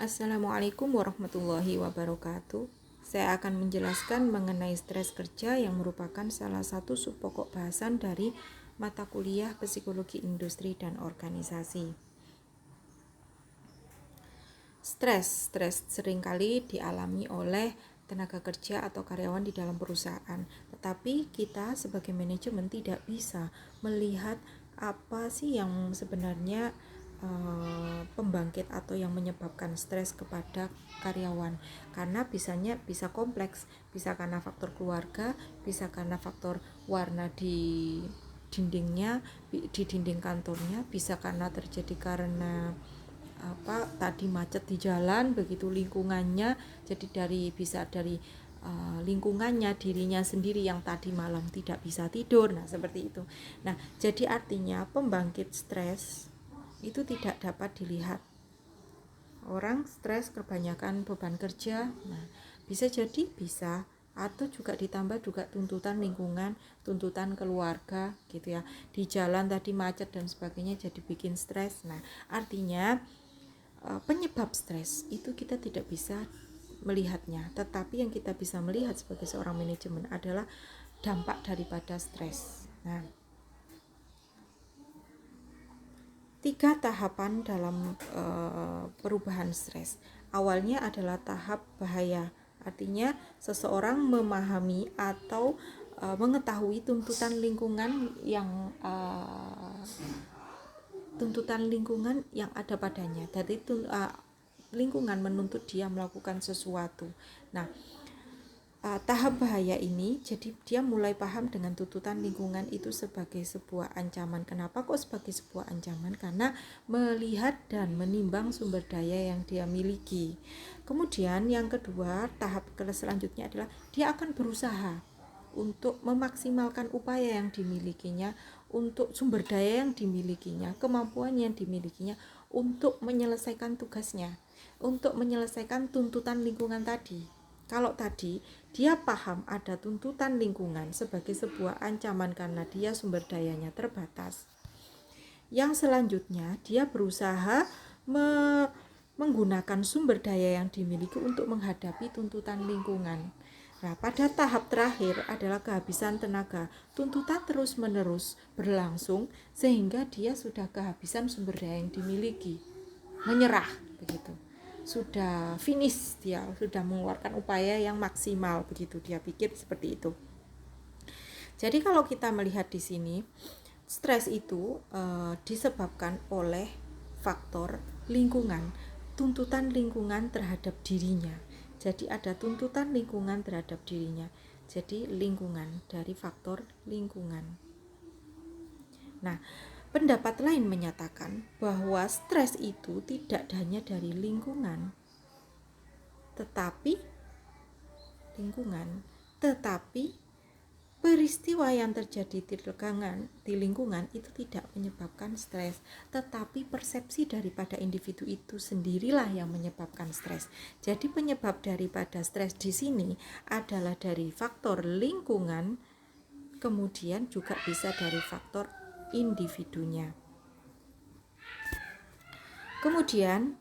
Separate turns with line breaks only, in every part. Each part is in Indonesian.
Assalamualaikum warahmatullahi wabarakatuh. Saya akan menjelaskan mengenai stres kerja yang merupakan salah satu subpokok bahasan dari mata kuliah Psikologi Industri dan Organisasi. Stres seringkali dialami oleh tenaga kerja atau karyawan di dalam perusahaan. Tetapi kita sebagai manajemen tidak bisa melihat apa sih yang sebenarnya pembangkit atau yang menyebabkan stres kepada karyawan, karena bisa kompleks, bisa karena faktor keluarga, bisa karena faktor warna di dinding kantornya, bisa karena terjadi karena tadi macet di jalan, begitu lingkungannya, jadi bisa dari lingkungannya, dirinya sendiri yang tadi malam tidak bisa tidur, nah seperti itu. Nah, jadi artinya pembangkit stres itu tidak dapat dilihat. Orang stres kebanyakan beban kerja, nah bisa atau juga ditambah juga tuntutan lingkungan, tuntutan keluarga gitu ya. Di jalan tadi macet dan sebagainya jadi bikin stres. Nah, artinya penyebab stres itu kita tidak bisa melihatnya, tetapi yang kita bisa melihat sebagai seorang manajemen adalah dampak daripada stres. Nah, 3 tahapan dalam perubahan stres. Awalnya adalah tahap bahaya, artinya seseorang memahami atau mengetahui tuntutan lingkungan yang ada padanya. Dari lingkungan menuntut dia melakukan sesuatu. Nah, tahap bahaya ini, jadi dia mulai paham dengan tuntutan lingkungan itu sebagai sebuah ancaman. Kenapa kok sebagai sebuah ancaman? Karena melihat dan menimbang sumber daya yang dia miliki. Kemudian yang kedua, tahap selanjutnya adalah dia akan berusaha untuk memaksimalkan upaya yang dimilikinya, untuk sumber daya yang dimilikinya, kemampuan yang dimilikinya untuk menyelesaikan tugasnya, untuk menyelesaikan tuntutan lingkungan tadi. Kalau tadi dia paham ada tuntutan lingkungan sebagai sebuah ancaman karena dia sumber dayanya terbatas, yang selanjutnya dia berusaha menggunakan sumber daya yang dimiliki untuk menghadapi tuntutan lingkungan. Nah, pada tahap terakhir adalah kehabisan tenaga. Tuntutan terus-menerus berlangsung sehingga dia sudah kehabisan sumber daya yang dimiliki. Menyerah begitu. Sudah finish, dia sudah mengeluarkan upaya yang maksimal, begitu dia pikir seperti itu. Jadi kalau kita melihat di sini, stres itu disebabkan oleh faktor lingkungan, tuntutan lingkungan terhadap dirinya. Jadi ada tuntutan lingkungan terhadap dirinya. Jadi lingkungan, dari faktor lingkungan. Nah, pendapat lain menyatakan bahwa stres itu tidak hanya dari lingkungan, tetapi peristiwa yang terjadi di lingkungan itu tidak menyebabkan stres, tetapi persepsi daripada individu itu sendirilah yang menyebabkan stres. Jadi penyebab daripada stres di sini adalah dari faktor lingkungan, kemudian juga bisa dari faktor individunya. Kemudian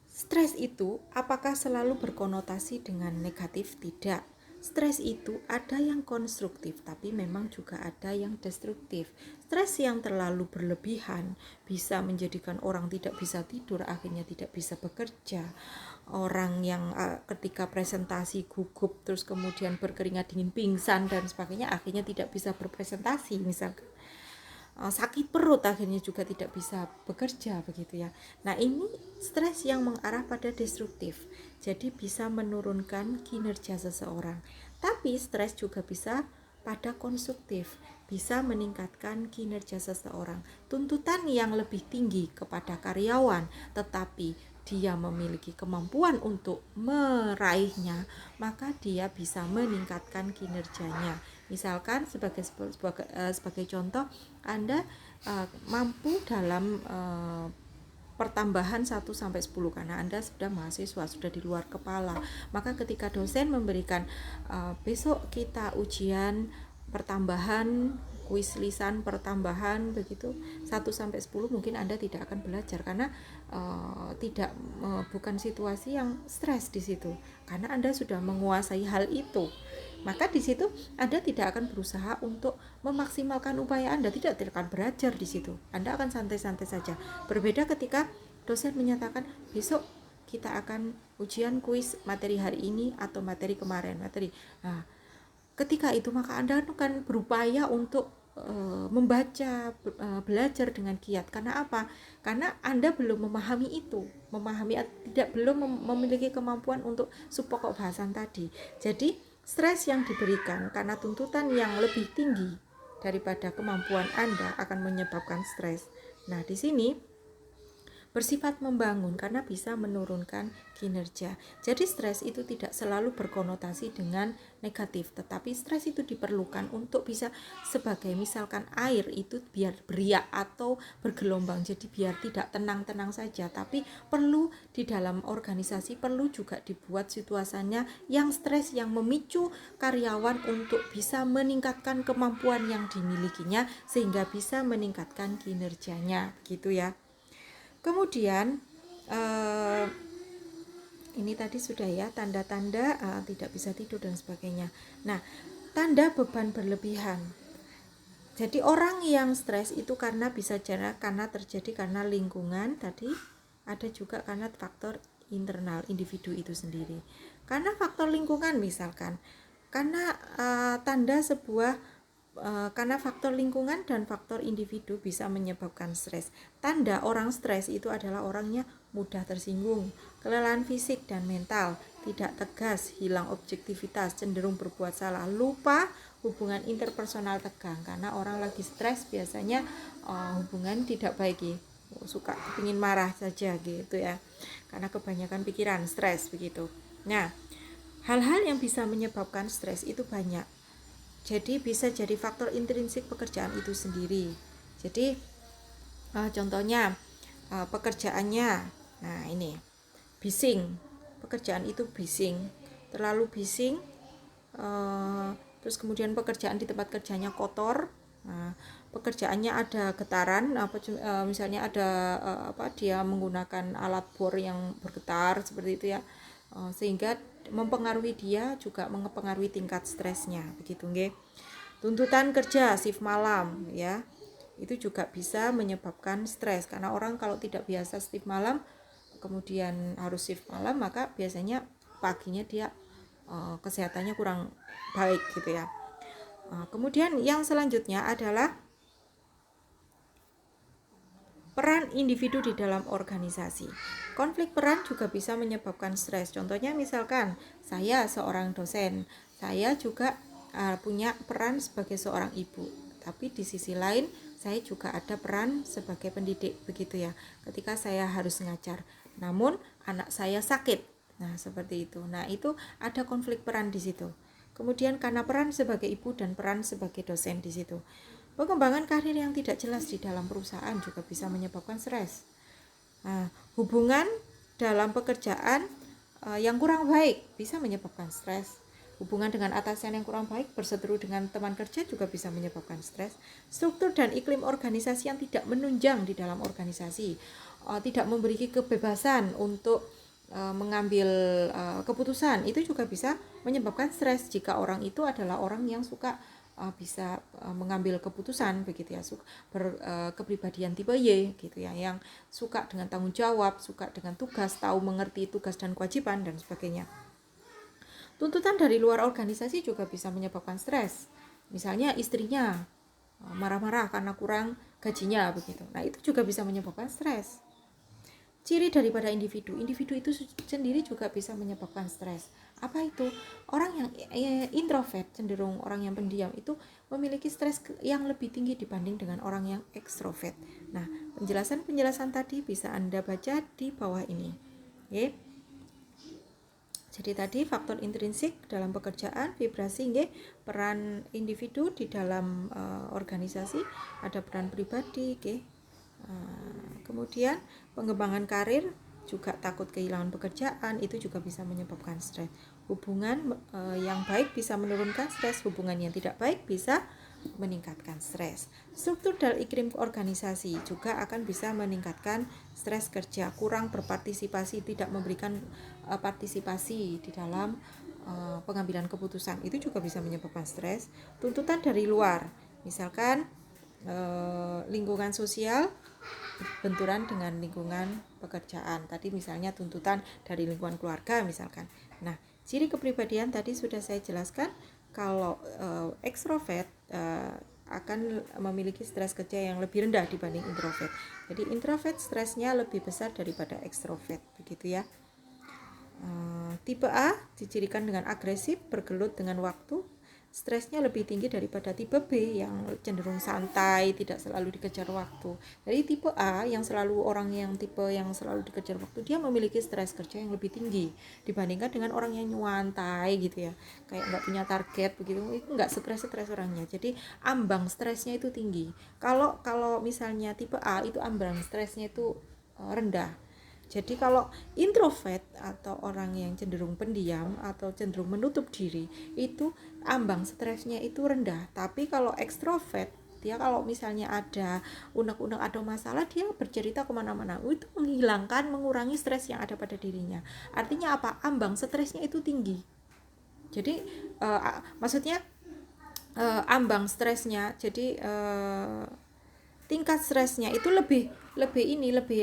stres itu apakah selalu berkonotasi dengan negatif? Tidak. Stres itu ada yang konstruktif, tapi memang juga ada yang destruktif. Stres yang terlalu berlebihan bisa menjadikan orang tidak bisa tidur, akhirnya tidak bisa bekerja. Orang yang ketika presentasi gugup, terus kemudian berkeringat dingin, pingsan dan sebagainya, akhirnya tidak bisa berpresentasi misalkan. Sakit perut, akhirnya juga tidak bisa bekerja, begitu ya. Nah, ini stres yang mengarah pada destruktif, jadi bisa menurunkan kinerja seseorang. Tapi stres juga bisa pada konstruktif, bisa meningkatkan kinerja seseorang. Tuntutan yang lebih tinggi kepada karyawan, tetapi dia memiliki kemampuan untuk meraihnya, maka dia bisa meningkatkan kinerjanya. Misalkan sebagai contoh, Anda mampu dalam pertambahan 1-10 karena Anda sudah mahasiswa, sudah di luar kepala. Maka ketika dosen memberikan besok kita ujian pertambahan kuis lisan pertambahan begitu 1 sampai 10 mungkin Anda tidak akan belajar karena tidak bukan situasi yang stres di situ, karena Anda sudah menguasai hal itu. Maka di situ Anda tidak akan berusaha untuk memaksimalkan upaya Anda, tidak akan belajar di situ. Anda akan santai-santai saja. Berbeda ketika dosen menyatakan besok kita akan ujian kuis materi hari ini atau materi kemarin, Nah, ketika itu maka Anda akan berupaya untuk membaca, belajar dengan giat. Karena apa? Karena Anda belum memahami itu, belum memiliki kemampuan untuk subpokok bahasan tadi. Jadi stres yang diberikan karena tuntutan yang lebih tinggi daripada kemampuan Anda akan menyebabkan stres. Nah, di sini bersifat membangun karena bisa menurunkan kinerja. Jadi stres itu tidak selalu berkonotasi dengan negatif, tetapi stres itu diperlukan untuk bisa sebagai misalkan air itu biar beriak atau bergelombang, jadi biar tidak tenang-tenang saja, tapi perlu di dalam organisasi perlu juga dibuat situasinya yang stres, yang memicu karyawan untuk bisa meningkatkan kemampuan yang dimilikinya sehingga bisa meningkatkan kinerjanya, gitu ya. Kemudian ini tadi sudah ya, tanda-tanda tidak bisa tidur dan sebagainya. Nah, tanda beban berlebihan. Jadi orang yang stres itu karena bisa karena terjadi karena lingkungan tadi, ada juga karena faktor internal individu itu sendiri. Karena faktor lingkungan misalkan, karena tanda sebuah karena faktor lingkungan dan faktor individu bisa menyebabkan stres. Tanda orang stres itu adalah orangnya mudah tersinggung, kelelahan fisik dan mental, tidak tegas, hilang objektivitas, cenderung berbuat salah, lupa, hubungan interpersonal tegang. Karena orang lagi stres biasanya hubungan tidak baik ya, suka kepingin marah saja gitu ya, karena kebanyakan pikiran, stres begitu. Nah, hal-hal yang bisa menyebabkan stres itu banyak. Jadi bisa jadi faktor intrinsik pekerjaan itu sendiri. Jadi contohnya pekerjaannya, nah ini bising, pekerjaan itu bising, terlalu bising, terus kemudian pekerjaan di tempat kerjanya kotor, pekerjaannya ada getaran, misalnya ada dia menggunakan alat bor yang bergetar seperti itu ya, sehingga mempengaruhi dia, juga mempengaruhi tingkat stresnya begitu nggih. Tuntutan kerja shift malam ya, itu juga bisa menyebabkan stres karena orang kalau tidak biasa shift malam kemudian harus shift malam, maka biasanya paginya dia kesehatannya kurang baik gitu ya. Kemudian yang selanjutnya adalah peran individu di dalam organisasi. Konflik peran juga bisa menyebabkan stres. Contohnya misalkan saya seorang dosen, saya juga punya peran sebagai seorang ibu, tapi di sisi lain saya juga ada peran sebagai pendidik begitu ya. Ketika saya harus ngajar, namun anak saya sakit. Nah, seperti itu. Nah, itu ada konflik peran di situ. Kemudian karena peran sebagai ibu dan peran sebagai dosen di situ. Pengembangan karir yang tidak jelas di dalam perusahaan juga bisa menyebabkan stres. Nah, hubungan dalam pekerjaan yang kurang baik bisa menyebabkan stres. Hubungan dengan atasan yang kurang baik, berseteru dengan teman kerja juga bisa menyebabkan stres. Struktur dan iklim organisasi yang tidak menunjang di dalam organisasi, tidak memberi kebebasan untuk mengambil keputusan, itu juga bisa menyebabkan stres jika orang itu adalah orang yang suka bisa mengambil keputusan begitu ya, berkepribadian tipe Y gitu ya, yang suka dengan tanggung jawab, suka dengan tugas, tahu mengerti tugas dan kewajiban dan sebagainya. Tuntutan dari luar organisasi juga bisa menyebabkan stres. Misalnya istrinya marah-marah karena kurang gajinya begitu. Nah, itu juga bisa menyebabkan stres. Ciri daripada individu itu sendiri juga bisa menyebabkan stres. Apa itu? Orang yang introvert, cenderung orang yang pendiam itu memiliki stres yang lebih tinggi dibanding dengan orang yang ekstrovert. Nah, penjelasan tadi bisa Anda baca di bawah ini. Oke. Jadi tadi faktor intrinsik dalam pekerjaan, vibrasi, peran individu di dalam organisasi, ada peran pribadi, kemudian pengembangan karir, juga takut kehilangan pekerjaan, itu juga bisa menyebabkan stres. Hubungan yang baik bisa menurunkan stres, hubungan yang tidak baik bisa meningkatkan stres. Struktur dan iklim organisasi juga akan bisa meningkatkan stres kerja. Kurang berpartisipasi, tidak memberikan partisipasi di dalam pengambilan keputusan, itu juga bisa menyebabkan stres. Tuntutan dari luar, misalkan lingkungan sosial benturan dengan lingkungan pekerjaan. Tadi misalnya tuntutan dari lingkungan keluarga misalkan. Nah, ciri kepribadian tadi sudah saya jelaskan. Kalau ekstrovert akan memiliki stres kerja yang lebih rendah dibanding introvert. Jadi introvert stresnya lebih besar daripada ekstrovert, begitu ya. Tipe A dicirikan dengan agresif, bergelut dengan waktu. Stresnya lebih tinggi daripada tipe B yang cenderung santai, tidak selalu dikejar waktu. Jadi tipe A yang selalu tipe yang selalu dikejar waktu, dia memiliki stres kerja yang lebih tinggi dibandingkan dengan orang yang nyantai gitu ya, kayak nggak punya target begitu, itu nggak stres orangnya. Jadi ambang stresnya itu tinggi. Kalau misalnya tipe A itu ambang stresnya itu rendah. Jadi kalau introvert atau orang yang cenderung pendiam atau cenderung menutup diri, itu ambang stresnya itu rendah. Tapi kalau ekstrovert, dia kalau misalnya ada unek-unek atau masalah, dia bercerita kemana-mana. Itu mengurangi stres yang ada pada dirinya. Artinya apa? Ambang stresnya itu tinggi. Jadi maksudnya ambang stresnya, jadi tingkat stresnya itu lebih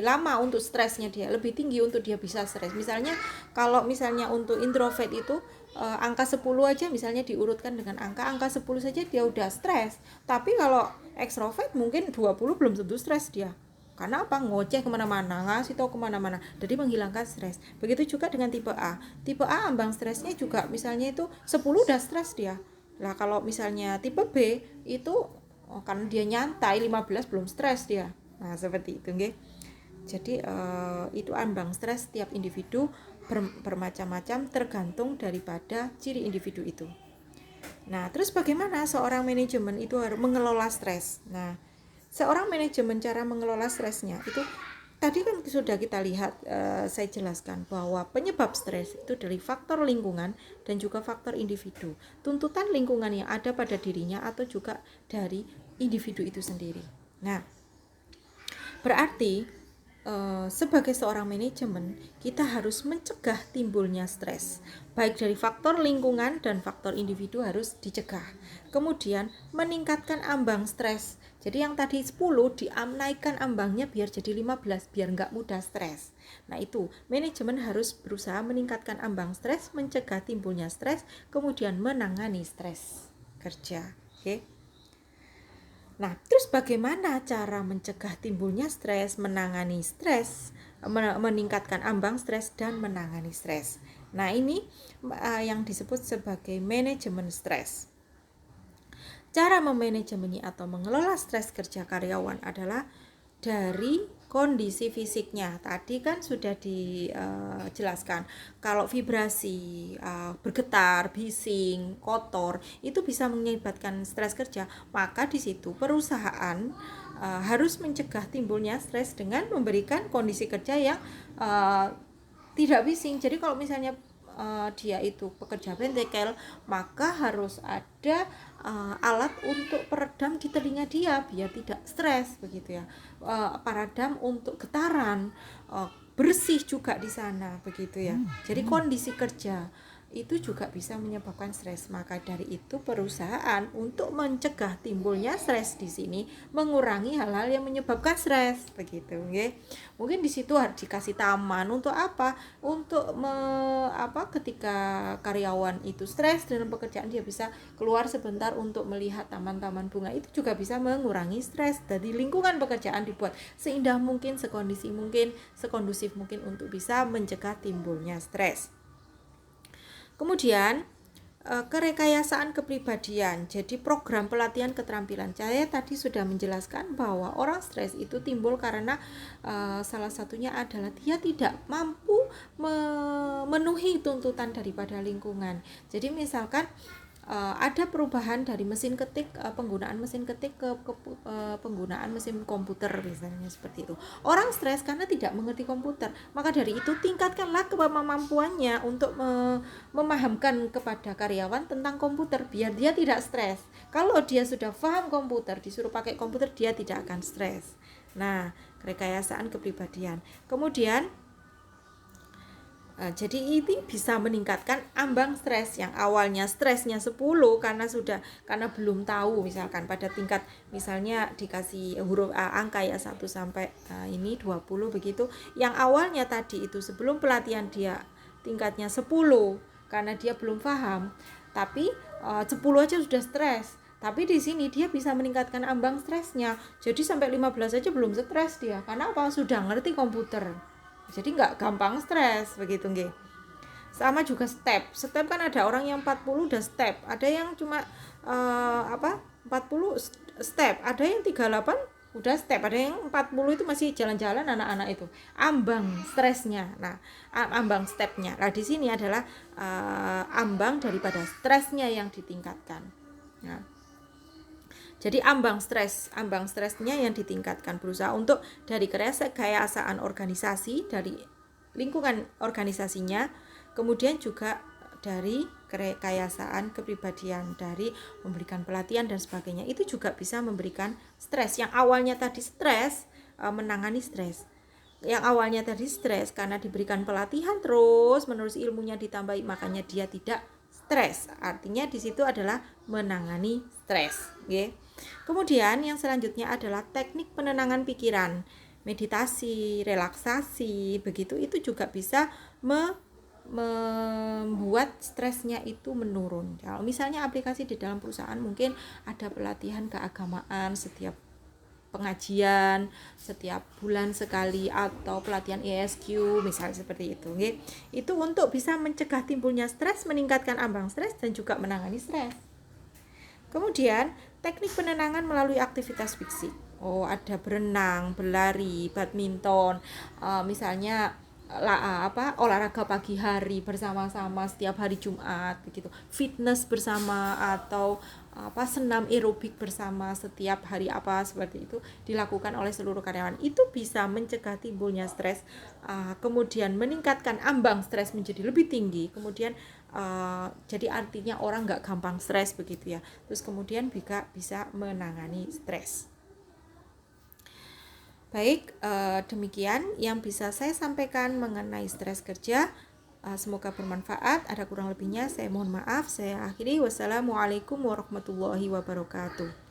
lama untuk stresnya, dia lebih tinggi untuk dia bisa stres. Misalnya kalau misalnya untuk introvert itu angka 10 aja misalnya diurutkan dengan angka 10 saja dia udah stres. Tapi kalau ekstrovert mungkin 20 belum tentu stres dia. Karena apa? Ngoceh kemana-mana, ngasih tahu kemana-mana, jadi menghilangkan stres. Begitu juga dengan tipe A. Tipe A ambang stresnya juga misalnya itu 10 udah stres dia. Nah kalau misalnya tipe B itu karena dia nyantai 15 belum stres dia. Nah seperti itu nggih. Jadi itu ambang stres tiap individu bermacam-macam tergantung daripada ciri individu itu. Nah terus bagaimana seorang manajemen itu harus mengelola stres? Nah seorang manajemen cara mengelola stresnya itu tadi kan sudah kita lihat, saya jelaskan bahwa penyebab stres itu dari faktor lingkungan dan juga faktor individu. Tuntutan lingkungan yang ada pada dirinya atau juga dari individu itu sendiri. Nah, berarti sebagai seorang manajemen kita harus mencegah timbulnya stres, baik dari faktor lingkungan dan faktor individu harus dicegah. Kemudian meningkatkan ambang stres. Jadi yang tadi 10 dinaikkan ambangnya biar jadi 15, biar nggak mudah stres. Nah itu manajemen harus berusaha meningkatkan ambang stres, mencegah timbulnya stres, kemudian menangani stres kerja. Oke. Nah, terus bagaimana cara mencegah timbulnya stres, menangani stres, meningkatkan ambang stres, dan menangani stres? Nah, ini yang disebut sebagai manajemen stres. Cara memanajemeni atau mengelola stres kerja karyawan adalah dari kondisi fisiknya. Tadi kan sudah dijelaskan kalau vibrasi, bergetar, bising, kotor itu bisa menyebabkan stres kerja, maka di situ perusahaan harus mencegah timbulnya stres dengan memberikan kondisi kerja yang tidak bising. Jadi kalau misalnya dia itu pekerja bengkel, maka harus ada alat untuk peredam di telinga dia biar tidak stres begitu ya, peredam untuk getaran, bersih juga di sana begitu ya. Jadi kondisi kerja itu juga bisa menyebabkan stres. Maka dari itu perusahaan untuk mencegah timbulnya stres di sini mengurangi hal-hal yang menyebabkan stres begitu, okay? Mungkin di situ harus dikasih taman untuk apa? Untuk ketika karyawan itu stres dalam pekerjaan, dia bisa keluar sebentar untuk melihat taman-taman bunga, itu juga bisa mengurangi stres. Dari lingkungan pekerjaan dibuat seindah mungkin, sekondisi mungkin, sekondusif mungkin untuk bisa mencegah timbulnya stres. Kemudian kerekayasaan kepribadian. Jadi program pelatihan keterampilan. Saya tadi sudah menjelaskan bahwa orang stres itu timbul karena salah satunya adalah dia tidak mampu memenuhi tuntutan daripada lingkungan. Jadi misalkan ada perubahan dari mesin ketik, penggunaan mesin ketik ke penggunaan mesin komputer misalnya seperti itu. Orang stres karena tidak mengerti komputer, maka dari itu tingkatkanlah kemampuannya untuk memahamkan kepada karyawan tentang komputer biar dia tidak stres. Kalau dia sudah paham komputer, disuruh pakai komputer, dia tidak akan stres. Nah, rekayasaan kepribadian. Kemudian jadi ini bisa meningkatkan ambang stres yang awalnya stresnya 10 karena belum tahu, misalkan pada tingkat misalnya dikasih huruf angka ya 1 sampai ini 20 begitu. Yang awalnya tadi itu sebelum pelatihan dia tingkatnya 10 karena dia belum paham, tapi 10 aja sudah stres. Tapi di sini dia bisa meningkatkan ambang stresnya. Jadi sampai 15 aja belum stres dia. Karena apa? Sudah ngerti komputer. Jadi nggak gampang stres begitu nggih. Sama juga step kan ada orang yang 40 udah step, ada yang cuma 40 step, ada yang 38 udah step, ada yang 40 itu masih jalan-jalan anak-anak itu. Ambang stresnya. Nah, ambang stepnya. Nah, di sini adalah ambang daripada stresnya yang ditingkatkan. Nah, jadi ambang stresnya yang ditingkatkan, berusaha untuk dari kerekayasaan organisasi, dari lingkungan organisasinya, kemudian juga dari kerekayasaan kepribadian, dari memberikan pelatihan dan sebagainya, itu juga bisa memberikan stres. Yang awalnya tadi stres, menangani stres. Yang awalnya tadi stres karena diberikan pelatihan terus menerus ilmunya ditambahi, makanya dia tidak stres. Artinya di situ adalah menangani stres, okay? Kemudian yang selanjutnya adalah teknik penenangan pikiran, meditasi, relaksasi, begitu itu juga bisa membuat stresnya itu menurun. Kalau misalnya aplikasi di dalam perusahaan mungkin ada pelatihan keagamaan setiap pengajian setiap bulan sekali atau pelatihan ESQ misalnya seperti itu, okay? Itu untuk bisa mencegah timbulnya stres, meningkatkan ambang stres dan juga menangani stres. Kemudian teknik penenangan melalui aktivitas fisik. Ada berenang, berlari, badminton, misalnya olahraga pagi hari bersama-sama setiap hari Jumat begitu. Fitness bersama atau senam aerobik bersama setiap hari seperti itu dilakukan oleh seluruh karyawan. Itu bisa mencegah timbulnya stres, kemudian meningkatkan ambang stres menjadi lebih tinggi. Kemudian jadi artinya orang nggak gampang stres begitu ya. Terus kemudian juga bisa menangani stres. Baik, demikian yang bisa saya sampaikan mengenai stres kerja. Semoga bermanfaat. Ada kurang lebihnya saya mohon maaf. Saya akhiri. Wassalamualaikum warahmatullahi wabarakatuh.